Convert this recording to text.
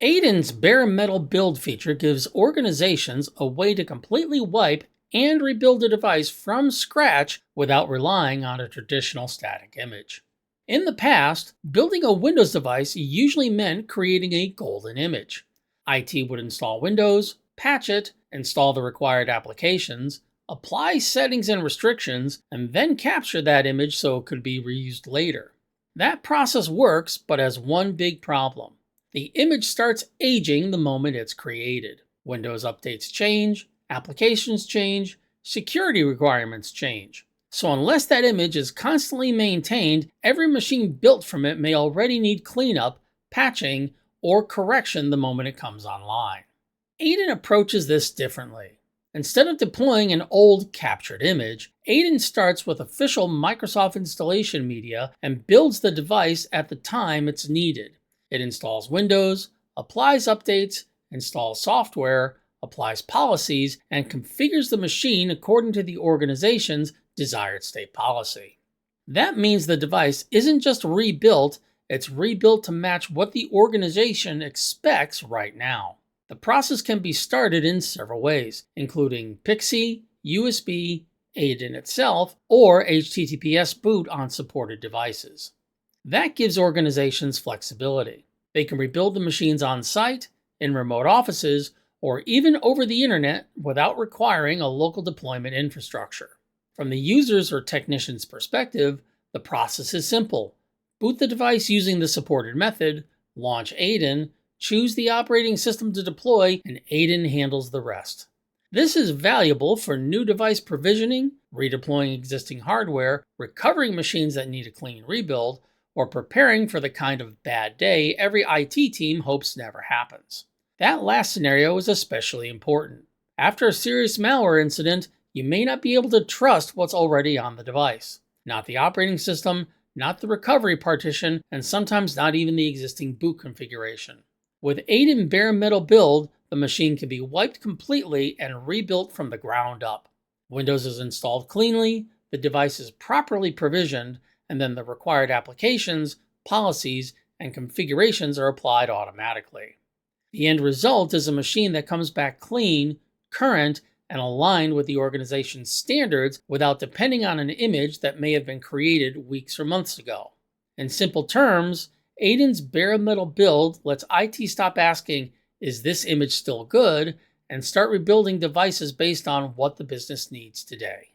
Aiden's Bare Metal Build feature gives organizations a way to completely wipe and rebuild a device from scratch without relying on a traditional static image. In the past, building a Windows device usually meant creating a golden image. IT would install Windows, patch it, install the required applications, apply settings and restrictions, and then capture that image so it could be reused later. That process works, but has one big problem. The image starts aging the moment it's created. Windows updates change, applications change, security requirements change. So unless that image is constantly maintained, every machine built from it may already need cleanup, patching, or correction the moment it comes online. Aiden approaches this differently. Instead of deploying an old captured image, Aiden starts with official Microsoft installation media and builds the device at the time it's needed. It installs Windows, applies updates, installs software, applies policies, and configures the machine according to the organization's desired state policy. That means the device isn't just rebuilt, it's rebuilt to match what the organization expects right now. The process can be started in several ways, including PXE, USB, Aiden itself, or HTTPS boot on supported devices. That gives organizations flexibility. They can rebuild the machines on site, in remote offices, or even over the internet without requiring a local deployment infrastructure. From the user's or technician's perspective, the process is simple. Boot the device using the supported method, launch Aiden, choose the operating system to deploy, and Aiden handles the rest. This is valuable for new device provisioning, redeploying existing hardware, recovering machines that need a clean rebuild, or preparing for the kind of bad day every IT team hopes never happens. That last scenario is especially important. After a serious malware incident, you may not be able to trust what's already on the device. Not the operating system, not the recovery partition, and sometimes not even the existing boot configuration. With Aiden Bare Metal Build, the machine can be wiped completely and rebuilt from the ground up. Windows is installed cleanly, the device is properly provisioned, and then the required applications, policies, and configurations are applied automatically. The end result is a machine that comes back clean, current, and aligned with the organization's standards without depending on an image that may have been created weeks or months ago. In simple terms, Aiden's Bare Metal Build lets IT stop asking, "Is this image still good?" and start rebuilding devices based on what the business needs today.